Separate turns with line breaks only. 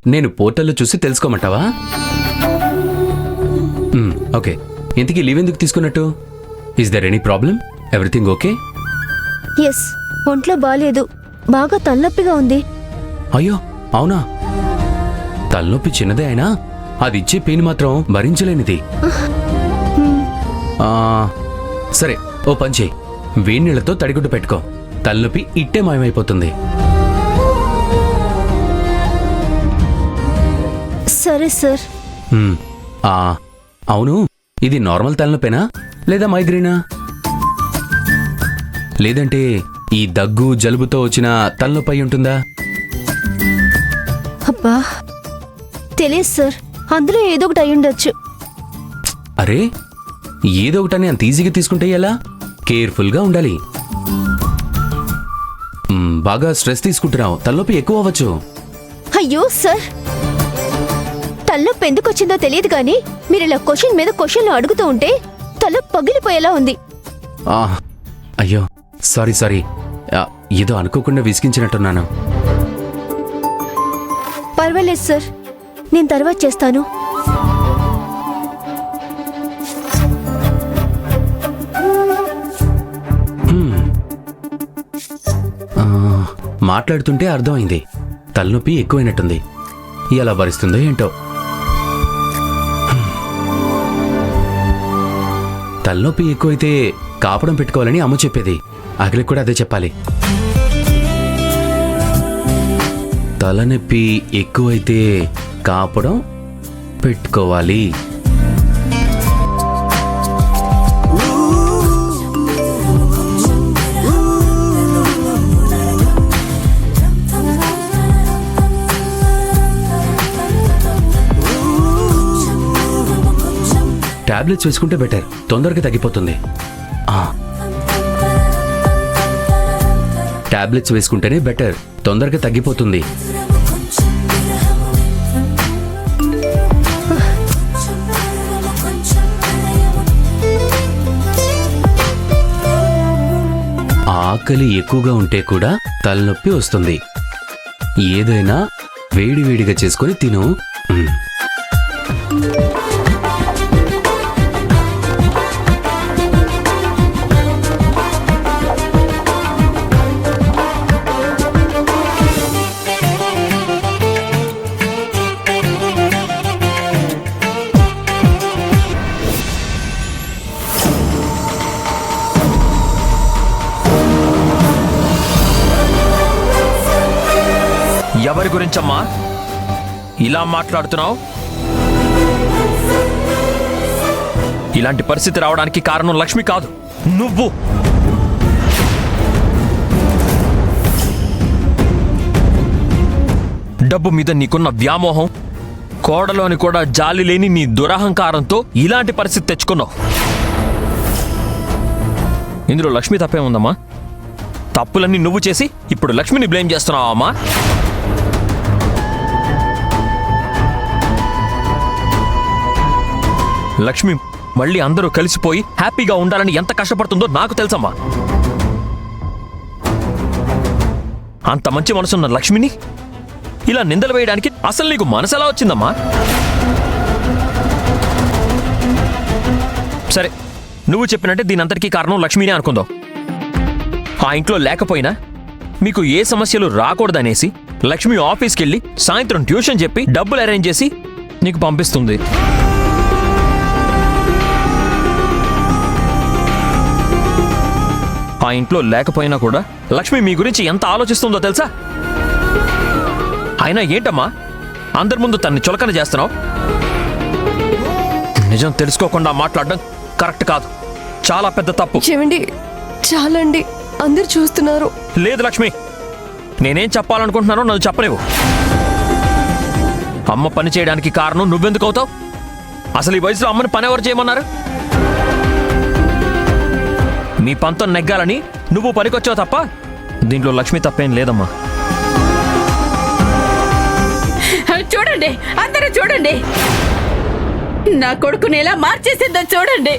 నేను పోర్టల్లో చూసి తెలుసుకోమంటావా? ఓకే. ఇంతకీ లీవ్ ఎందుకు తీసుకున్నట్టు? Is there any problem? Everything okay?
Yes, ఒంట్లో బాలేదు, బాగా తలనొప్పిగా ఉంది.
అయ్యో అవునా? తలనొప్పి చిన్నదే అయినా అది ఇచ్చే పెయిన్ మాత్రం భరించలేనిది. సరే, ఓ పని చేయి, వేడి నీళ్లతో తడిగుడ్డు పెట్టుకో, తలనొప్పి ఇట్టే మాయమైపోతుంది.
సరే సార్.
అవును, ఇది నార్మల్ తలనొప్పేనా లేదా మైగ్రేనా? లేదంటే ఈ దగ్గు జలుబుతో వచ్చిన తలనొప్పి అయి ఉంటుందా?
అబ్బా తెలియదు సార్, అందులో ఏదో ఒకటి అయి ఉండొచ్చు.
అరే, ఏదో ఒకటని అంత ఈజీగా తీసుకుంటే ఎలా? కేర్ఫుల్గా ఉండాలి. బాగా స్ట్రెస్ తీసుకుంటున్నావు, తలనొప్పి ఎక్కువ అవ్వచ్చు.
అయ్యో సార్, తలనొప్పి ఎందుకు వచ్చిందో తెలియదు కానీ మీరు ఇలా క్వశ్చన్ మీద క్వశ్చన్లు అడుగుతూ ఉంటే తల పగిలిపోయేలా ఉంది.
అయ్యో సారీ, ఏదో అనుకోకుండా విసిగించినట్టున్నాను.
పర్వాలేదు సార్, నేను తర్వాత చేస్తాను.
మాట్లాడుతుంటే అర్థమైంది, తలనొప్పి ఎక్కువైనట్టుంది. ఎలా భరిస్తుందో ఏంటో. తలనొప్పి ఎక్కువైతే కాపడం పెట్టుకోవాలని అమ్మ చెప్పేది. అఖిలకి కూడా అదే చెప్పాలి. తలనొప్పి ఎక్కువైతే కాపడం పెట్టుకోవాలి. టాబ్లెట్స్ వేసుకుంటే బెటర్, తొందరగా తగ్గిపోతుంది. టాబ్లెట్స్ వేసుకుంటేనే బెటర్, తొందరగా తగ్గిపోతుంది. ఆకలి ఎక్కువగా ఉంటే కూడా తలనొప్పి వస్తుంది. ఏదైనా వేడివేడిగా చేసుకొని తిను.
ఎవరి గురించమ్మా ఇలా మాట్లాడుతున్నావు? ఇలాంటి పరిస్థితి రావడానికి కారణం లక్ష్మి కాదు, నువ్వు. డబ్బు మీద నీకున్న వ్యామోహం, కోడలోని కూడా జాలి లేని నీ దురహంకారంతో ఇలాంటి పరిస్థితి తెచ్చుకున్నావు. ఇందులో లక్ష్మి తప్పే ఉందమ్మా? తప్పులన్నీ నువ్వు చేసి ఇప్పుడు లక్ష్మిని బ్లేమ్ చేస్తున్నావా అమ్మా? లక్ష్మి మళ్ళీ అందరూ కలిసిపోయి హ్యాపీగా ఉండాలని ఎంత కష్టపడుతుందో నాకు తెలుసమ్మా. అంత మంచి మనసున్న లక్ష్మిని ఇలా నిందలు వేయడానికి అసలు నీకు మనసు ఎలా వచ్చిందమ్మా? సరే, నువ్వు చెప్పినట్టే దీనంతటికీ కారణం లక్ష్మినే అనుకుందాం. ఆ ఇంట్లో లేకపోయినా మీకు ఏ సమస్యలు రాకూడదనేసి లక్ష్మి ఆఫీస్కి వెళ్ళి సాయంత్రం ట్యూషన్ చెప్పి డబ్బులు అరేంజ్ చేసి నీకు పంపిస్తుంది. ఆ ఇంట్లో లేకపోయినా కూడా లక్ష్మి మీ గురించి ఎంత ఆలోచిస్తుందో తెలుసా? అయినా ఏంటమ్మా అందరి ముందు తన్ని చులకన చేస్తున్నావు? నిజం తెలుసుకోకుండా మాట్లాడడం కరెక్ట్ కాదు, చాలా పెద్ద తప్పు.
చెవండి, చాలండి, అందరు చూస్తున్నారు.
లేదు లక్ష్మి, నేనేం చెప్పాలనుకుంటున్నానో నన్ను చెప్పలేవు. అమ్మ పని చేయడానికి కారణం నువ్వెందుకు అవుతావు? అసలు ఈ వయసులో అమ్మని పని ఎవరు చేయమన్నారు? మీ పంతం నెగ్గాలని నువ్వు పనికొచ్చావు తప్ప దీంట్లో లక్ష్మి తప్పేం లేదమ్మా.
చూడండి, అందరూ చూడండి, నా కొడుకుని ఎలా మార్చేసిందో చూడండి.